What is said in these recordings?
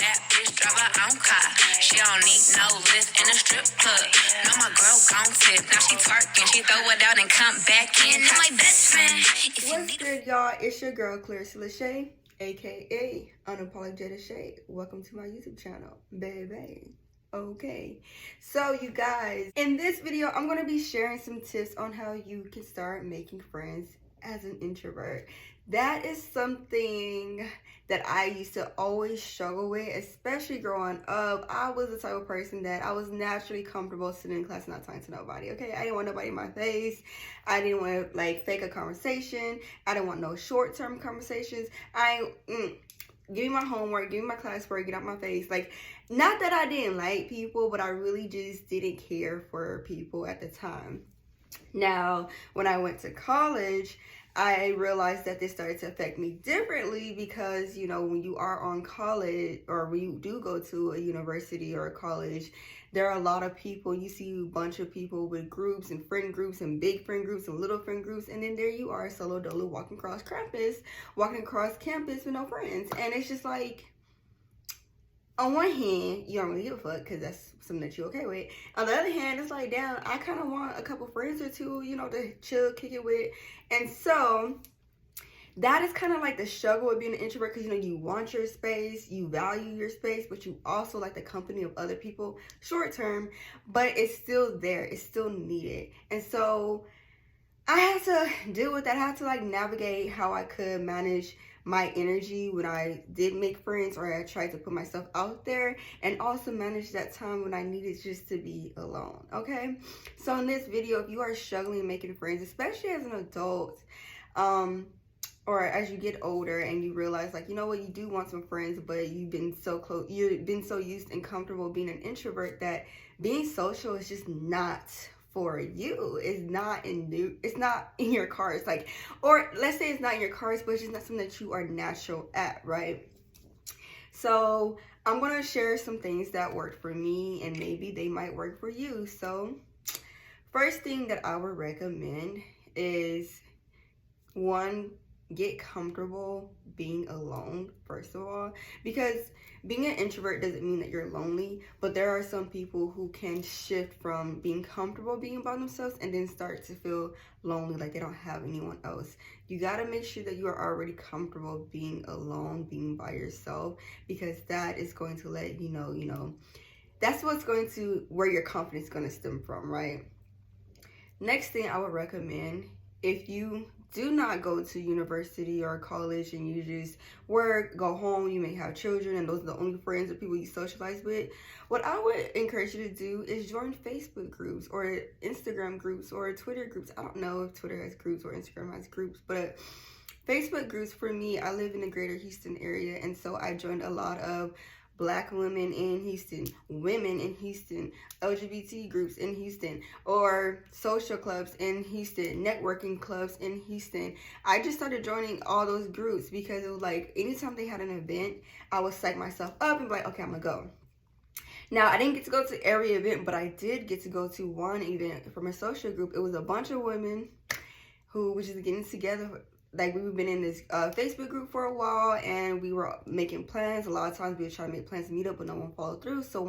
bad bitch, drive her own car. She don't need no lift in a strip club. No, my girl gon' tip. Now she twerking, she throw it out and come back in. I'm my best friend. What's good, y'all? It's your girl, Clarissa Lachey, aka Unapologetic Shade. Welcome to my YouTube channel, baby. Okay, so you guys, in this video, I'm going to be sharing some tips on how you can start making friends as an introvert. That is something that I used to always struggle with, especially growing up. I was the type of person that I was naturally comfortable sitting in class not talking to nobody, okay? I didn't want nobody in my face. I didn't want to, fake a conversation. I didn't want no short-term conversations. Give me my homework, give me my classwork, get out my face. Not that I didn't like people, but I really just didn't care for people at the time. Now, when I went to college, I realized that this started to affect me differently because, when you are on college or when you do go to a university or a college, there are a lot of people. You see a bunch of people with groups and friend groups and big friend groups and little friend groups. And then there you are, solo dolo, walking across campus with no friends. And it's just like, on one hand, you don't really give a fuck because that's something that you're okay with. On the other hand, it's like, damn, I kind of want a couple friends or two, to chill, kick it with. And so that is kind of like the struggle with being an introvert because, you want your space, you value your space, but you also like the company of other people short term, but it's still there. It's still needed. And so I had to deal with that. I had to navigate how I could manage my energy when I did make friends or I tried to put myself out there, and also manage that time when I needed just to be alone, okay? So in this video, if you are struggling making friends, especially as an adult, or as you get older and you realize you do want some friends, but you've been so used and comfortable being an introvert that being social is just not for you. It's not in your cards. Or let's say it's not in your cards, but it's just not something that you are natural at, right? So I'm going to share some things that worked for me and maybe they might work for you. So first thing that I would recommend is, one, get comfortable being alone, first of all, because being an introvert doesn't mean that you're lonely, but there are some people who can shift from being comfortable being by themselves and then start to feel lonely, like they don't have anyone else. You got to make sure that you are already comfortable being alone, being by yourself, because that is going to let you know, that's where your confidence is going to stem from, right? Next thing I would recommend, if you do not go to university or college and you just work, go home, you may have children, and those are the only friends or people you socialize with, what I would encourage you to do is join Facebook groups or Instagram groups or Twitter groups. I don't know if Twitter has groups or Instagram has groups, but Facebook groups, for me, I live in the greater Houston area, and so I joined a lot of Black women in Houston, women in Houston, LGBT groups in Houston, or social clubs in Houston, networking clubs in Houston. I just started joining all those groups because it was anytime they had an event, I would psych myself up and be like, okay, I'm gonna go. Now, I didn't get to go to every event, but I did get to go to one event from a social group. It was a bunch of women who were just getting together. We've been in this Facebook group for a while, and we were making plans. A lot of times we were trying to make plans to meet up, but no one followed through. So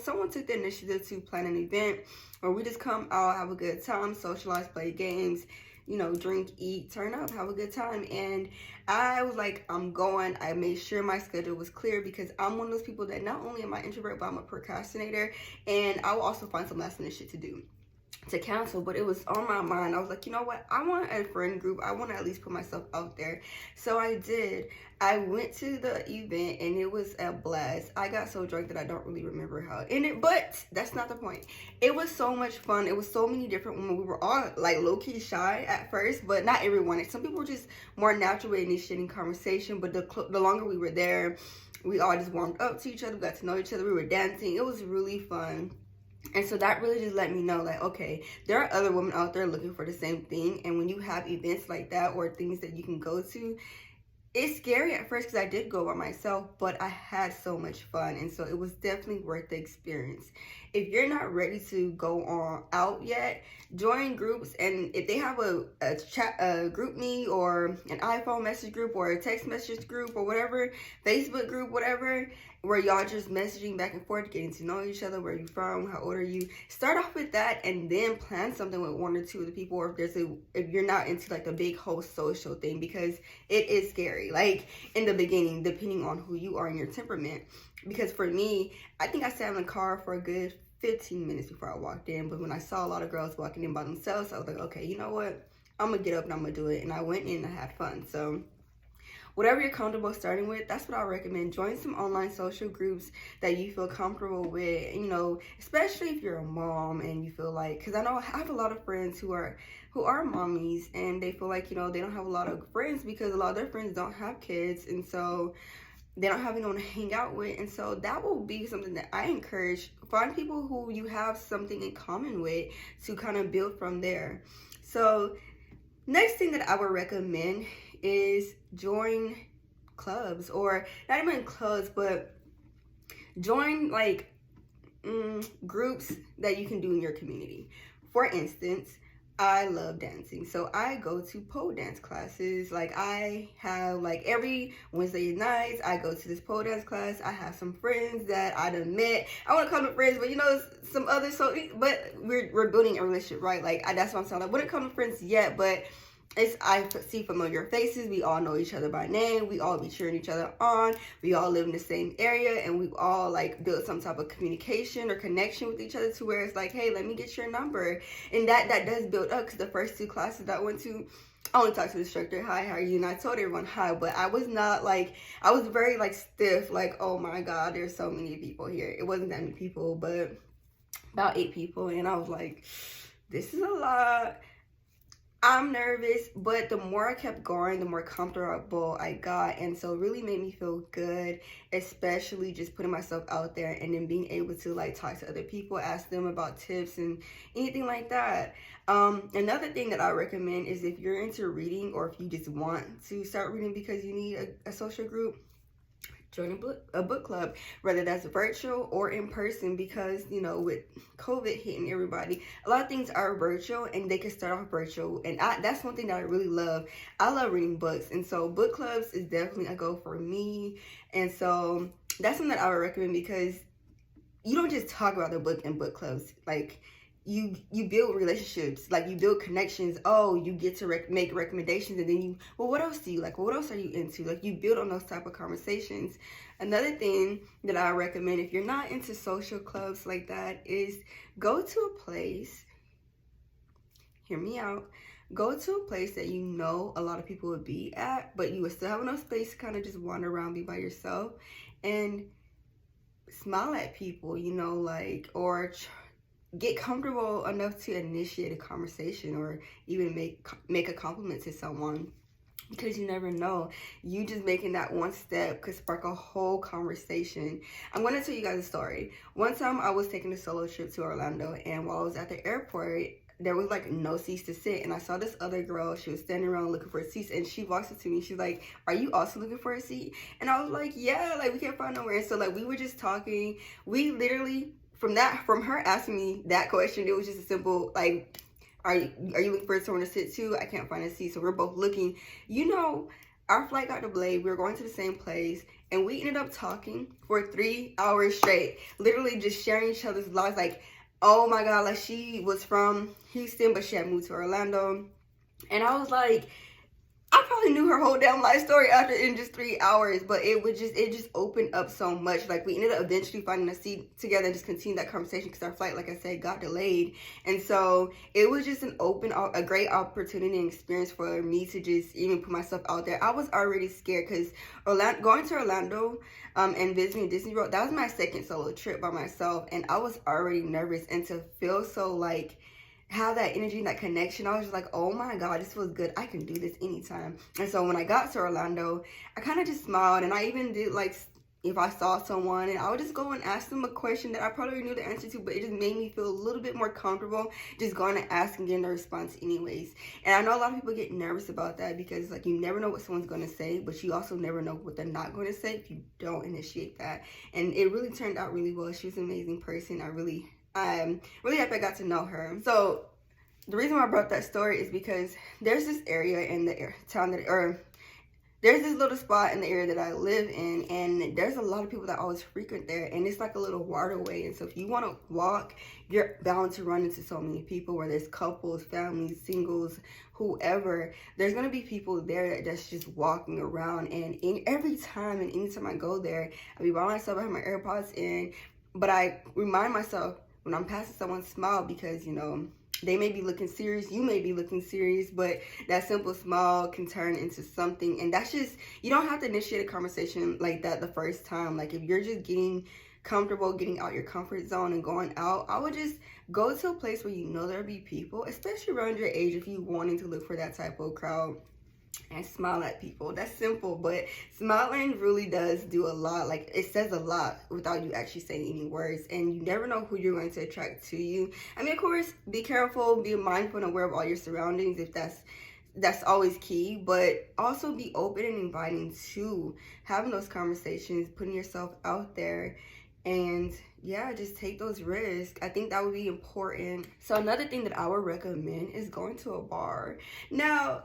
someone took the initiative to plan an event where we just come out, have a good time, socialize, play games, drink, eat, turn up, have a good time. And I was like, I'm going. I made sure my schedule was clear because I'm one of those people that not only am I introvert, but I'm a procrastinator, and I will also find some last minute shit to do, to cancel. But it was on my mind. I was like, you know what, I want a friend group. I want to at least put myself out there. So I did. I went to the event and it was a blast. I got so drunk that I don't really remember how it ended, but that's not the point. It was so much fun. It was so many different women. We were all low-key shy at first, but not everyone. Some people were just more natural with initiating conversation, but the longer we were there, we all just warmed up to each other, got to know each other, we were dancing. It was really fun. And so that really just let me know, okay, there are other women out there looking for the same thing. And when you have events like that or things that you can go to, it's scary at first because I did go by myself, but I had so much fun. And so it was definitely worth the experience. If you're not ready to go out yet, join groups. And if they have a group me or an iPhone message group or a text message group or whatever, Facebook group, whatever, where y'all just messaging back and forth, getting to know each other, where you from, how old are you. Start off with that and then plan something with one or two of the people, or if you're not into like the big whole social thing, because it is scary, like in the beginning, depending on who you are and your temperament. Because for me, I think I sat in the car for a good 15 minutes before I walked in, but when I saw a lot of girls walking in by themselves, I was like, okay, you know what, I'm gonna get up and I'm gonna do it. And I went in and I had fun. So whatever you're comfortable starting with, that's what I recommend. Join some online social groups that you feel comfortable with, you know, especially if you're a mom and you feel like, because I know I have a lot of friends who are mommies, and they feel like, you know, they don't have a lot of friends because a lot of their friends don't have kids, and so they don't have anyone to hang out with. And so that will be something that I encourage. Find people who you have something in common with to kind of build from there. So next thing that I would recommend is join clubs, or not even clubs, but join like groups that you can do in your community. For instance, I love dancing, so I go to pole dance classes. Like I have like every Wednesday nights I go to this pole dance class. I have some friends that I done met. I want to call them friends, but you know, some others. So, but we're building a relationship, right? Like that's what I'm saying. I wouldn't call them friends yet, but I see familiar faces. We all know each other by name. We all be cheering each other on. We all live in the same area, and we've all like built some type of communication or connection with each other to where it's like, hey, let me get your number. And that does build up, because the first two classes that I went to, I only talked to the instructor, hi, how are you? And I told everyone hi, but I was not like, I was very like stiff, like, oh my God, there's so many people here. It wasn't that many people, but about 8 people. And I was like, this is a lot. I'm nervous, but the more I kept going, the more comfortable I got. And so it really made me feel good, especially just putting myself out there and then being able to like talk to other people, ask them about tips and anything like that. Another thing that I recommend is if you're into reading, or if you just want to start reading because you need a social group, join a book club, whether that's virtual or in person, because you know, with COVID hitting everybody, a lot of things are virtual and they can start off virtual. And that's one thing that I really love. I love reading books, and so book clubs is definitely a go for me. And so that's something that I would recommend, because you don't just talk about the book in book clubs. Like you build relationships, like you build connections. Oh, you get to make recommendations, and then you, well, what else do you like? Well, what else are you into? Like you build on those type of conversations. Another thing that I recommend, if you're not into social clubs like that, is go to a place, hear me out, go to a place that you know a lot of people would be at, but you would still have enough space to kind of just wander around, be by yourself, and smile at people, you know, like, or get comfortable enough to initiate a conversation, or even make a compliment to someone, because you never know. You just making that one step could spark a whole conversation. I'm going to tell you guys a story. One time I was taking a solo trip to Orlando, and while I was at the airport, there was like no seats to sit, and I saw this other girl. She was standing around looking for seats, and she walks up to me. She's like, are you also looking for a seat? And I was like, yeah, like we can't find nowhere. And so like we were just talking. We literally, from her asking me that question, it was just a simple like, are you looking for someone to sit to? I can't find a seat. So we're both looking. You know, our flight got delayed. We were going to the same place, and we ended up talking for 3 hours straight, literally just sharing each other's lives. Like, oh my God, like she was from Houston, but she had moved to Orlando. And I was like, I probably knew her whole damn life story after in just 3 hours, but it just opened up so much. Like we ended up eventually finding a seat together and just continued that conversation, because our flight, like I said, got delayed. And so it was just a great opportunity and experience for me to just even put myself out there. I was already scared, because going to Orlando and visiting Disney World, that was my second solo trip by myself, and I was already nervous. And to feel so like, have that energy and that connection, I was just like, oh my God, this feels good. I can do this anytime. And so when I got to Orlando, I kind of just smiled, and I even did like, if I saw someone, and I would just go and ask them a question that I probably knew the answer to, but it just made me feel a little bit more comfortable just going and asking, getting a response anyways. And I know a lot of people get nervous about that, because like you never know what someone's going to say, but you also never know what they're not going to say if you don't initiate that. And it really turned out really well. She was an amazing person. I'm really happy I got to know her. So the reason why I brought that story is because there's this area in the town that, or there's this little spot in the area that I live in, and there's a lot of people that always frequent there, and it's like a little waterway. And so if you want to walk, you're bound to run into so many people, where there's couples, families, singles, whoever. There's gonna be people there that's just walking around, and every time and anytime I go there, I be by myself. I have my AirPods in, but I remind myself when I'm passing someone, smile, because they may be looking serious, you may be looking serious, but that simple smile can turn into something. And that's just, you don't have to initiate a conversation like that the first time. Like, if you're just getting comfortable, getting out your comfort zone and going out, I would just go to a place where there'll be people, especially around your age, if you wanting to look for that type of crowd, and smile at people. That's simple, but smiling really does do a lot. Like, it says a lot without you actually saying any words, and you never know who you're going to attract to you. I mean, of course, be careful, be mindful and aware of all your surroundings, if that's always key, but also be open and inviting to having those conversations, putting yourself out there, and yeah, just take those risks. I think that would be important. So another thing that I would recommend is going to a bar. Now,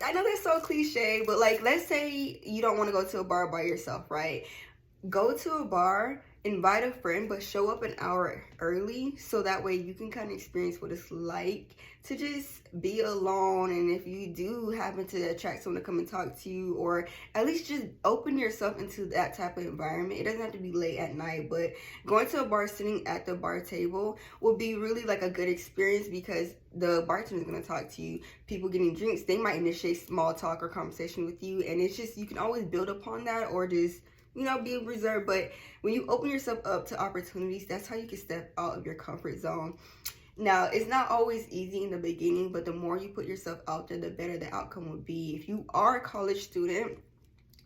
I know that's so cliche, but like, let's say you don't want to go to a bar by yourself, right? Go to a bar, invite a friend, but show up an hour early, so that way you can kind of experience what it's like to just be alone. And if you do happen to attract someone to come and talk to you, or at least just open yourself into that type of environment. It doesn't have to be late at night, but going to a bar, sitting at the bar table will be really like a good experience, because the bartender is going to talk to you. People getting drinks, they might initiate small talk or conversation with you, and it's just, you can always build upon that, or just be reserved. But when you open yourself up to opportunities, that's how you can step out of your comfort zone. Now, it's not always easy in the beginning, but the more you put yourself out there, the better the outcome will be. If you are a college student,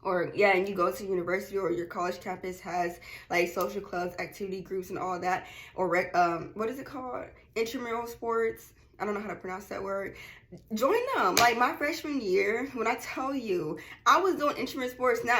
and you go to university, or your college campus has like social clubs, activity groups, and all that, or what is it called? Intramural sports. I don't know how to pronounce that word. Join them. Like, my freshman year, when I tell you, I was doing intramural sports. Now,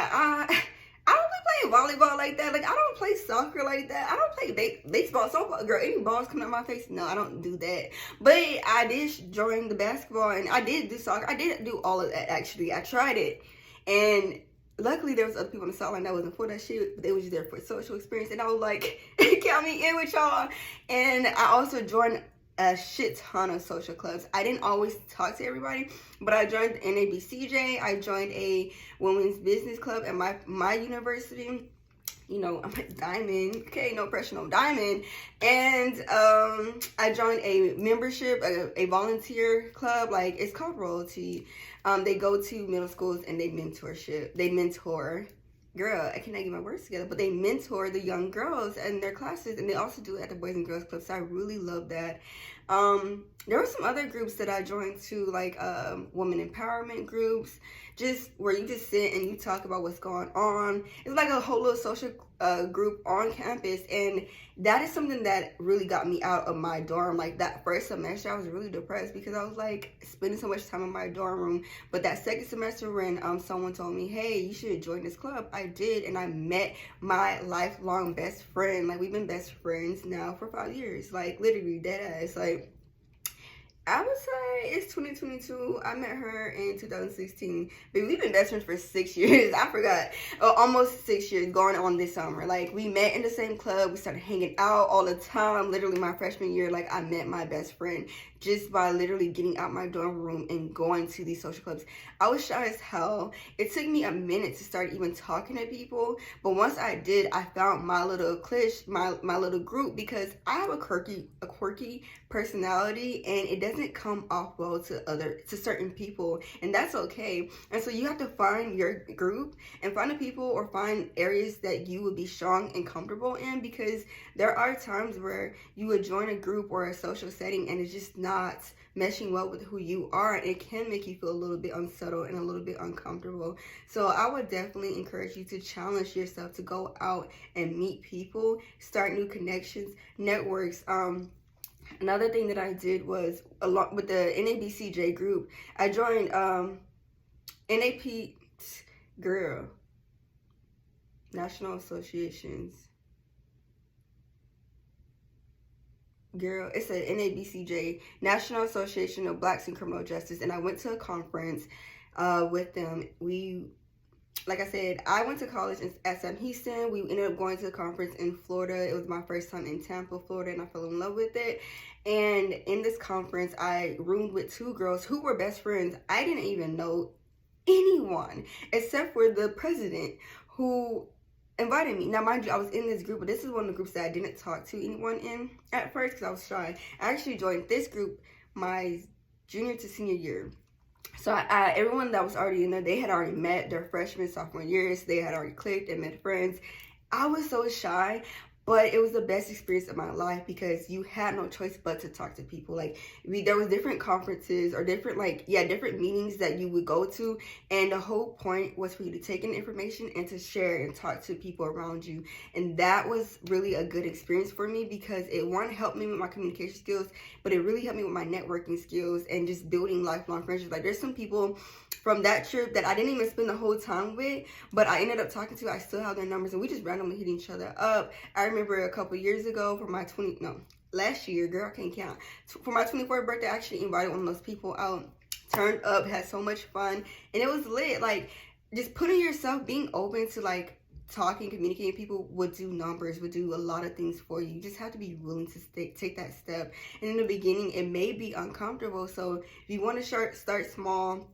I don't be playing volleyball like that. Like, I don't play soccer like that. I don't play baseball. So, girl, any balls coming out my face? No, I don't do that. But I did join the basketball, and I did do soccer. I did do all of that, actually. I tried it. And luckily, there was other people on the sideline that wasn't for that shit. They was just there for social experience. And I was like, count me in with y'all. And I also joined a shit ton of social clubs. I didn't always talk to everybody, but I joined the NABCJ. I joined a women's business club at my university. I'm a diamond. Okay, no pressure, no diamond. And I joined a membership, a volunteer club. Like, it's called Royalty. They go to middle schools and they mentor. Girl, I cannot get my words together, but they mentor the young girls in their classes, and they also do it at the Boys and Girls Club. So I really love that. There were some other groups that I joined too, like women empowerment groups, just where you just sit and you talk about what's going on. It's like a whole little social group on campus, and that is something that really got me out of my dorm. Like, that first semester, I was really depressed because I was like spending so much time in my dorm room. But that second semester, when someone told me, hey, you should join this club, I did, and I met my lifelong best friend. Like, we've been best friends now for 5 years. Like, literally, dead ass. Like, I would say it's 2022. I met her in 2016. But we've been best friends for 6 years. I forgot. Almost 6 years, going on this summer. Like, we met in the same club. We started hanging out all the time. Literally, my freshman year, like, I met my best friend just by literally getting out my dorm room and going to these social clubs. I was shy as hell. It took me a minute to start even talking to people. But once I did, I found my little clique, my little group, because I have a quirky personality, and it doesn't come off well to certain people, and that's okay. And so you have to find your group and find the people, or find areas that you would be strong and comfortable in, because there are times where you would join a group or a social setting and it's just not meshing well with who you are, and it can make you feel a little bit unsettled and a little bit uncomfortable. So I would definitely encourage you to challenge yourself to go out and meet people, start new connections, networks. Another thing that I did was, along with the NABCJ group, I joined National Associations. Girl, it's an NABCJ, National Association of Blacks in Criminal Justice, and I went to a conference with them. Like I said, I went to college at Sam Houston. We ended up going to a conference in Florida. It was my first time in Tampa, Florida, and I fell in love with it. And in this conference, I roomed with 2 girls who were best friends. I didn't even know anyone except for the president who invited me. Now, mind you, I was in this group, but this is one of the groups that I didn't talk to anyone in at first because I was shy. I actually joined this group my junior to senior year. So everyone that was already in there, they had already met their freshman, sophomore years. They had already clicked and met friends. I was so shy, but it was the best experience of my life because you had no choice but to talk to people. Like, there was different conferences or different meetings that you would go to, and the whole point was for you to take in information and to share and talk to people around you. And that was really a good experience for me because it, one, helped me with my communication skills, but it really helped me with my networking skills and just building lifelong friendships. Like, there's some people from that trip that I didn't even spend the whole time with, but I ended up talking to. I still have their numbers, and we just randomly hit each other up. I remember a couple years ago for my last year, girl, I can't count. For my 24th birthday, I actually invited one of those people out. Turned up, had so much fun, and it was lit. Like, just putting yourself, being open to like talking, communicating, people would do numbers, would do a lot of things for you. You just have to be willing to take that step. And in the beginning, it may be uncomfortable. So if you want to start small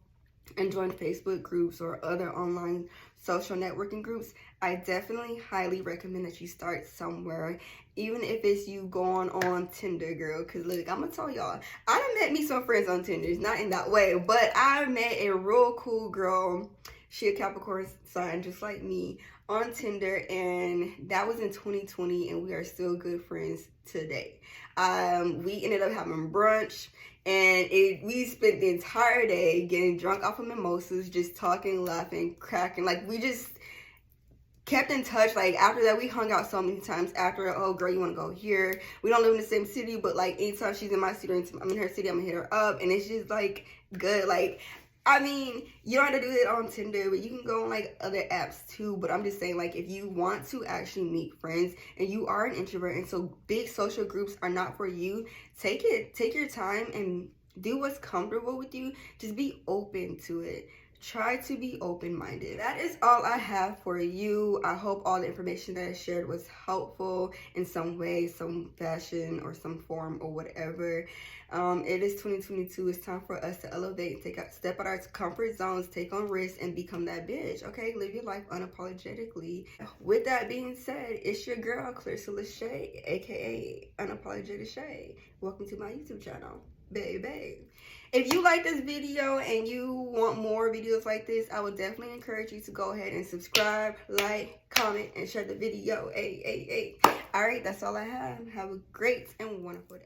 and join Facebook groups or other online social networking groups, I definitely highly recommend that you start somewhere, even if it's you going on Tinder, girl. Because look, I'm gonna tell y'all, I done met me some friends on Tinder. It's not in that way, but I met a real cool girl. She a Capricorn sign, just like me, on Tinder, and that was in 2020, and we are still good friends today. We ended up having brunch, and we spent the entire day getting drunk off of mimosas, just talking, laughing, cracking. Like, we just kept in touch. Like, after that, we hung out so many times after. Oh, girl, you want to go here? We don't live in the same city, but like, anytime she's in my city or I'm in her city, I'm gonna hit her up, and it's just like good. Like, I mean, you don't have to do it on Tinder, but you can go on like other apps too. But I'm just saying, like, if you want to actually meet friends and you are an introvert and so big social groups are not for you, take your time and do what's comfortable with you. Just be open to it. Try to be open-minded. That is all I have for you. I hope all the information that I shared was helpful in some way, some fashion, or some form, or whatever. It is 2022. It's time for us to elevate, step out our comfort zones, take on risks, and become that bitch. Okay, live your life unapologetically. With that being said, it's your girl Clarissa Lachey, aka Unapologetic Shay. Welcome to my YouTube channel, baby. If you like this video and you want more videos like this, I would definitely encourage you to go ahead and subscribe, like, comment, and share the video. All right, that's all I have. Have a great and wonderful day.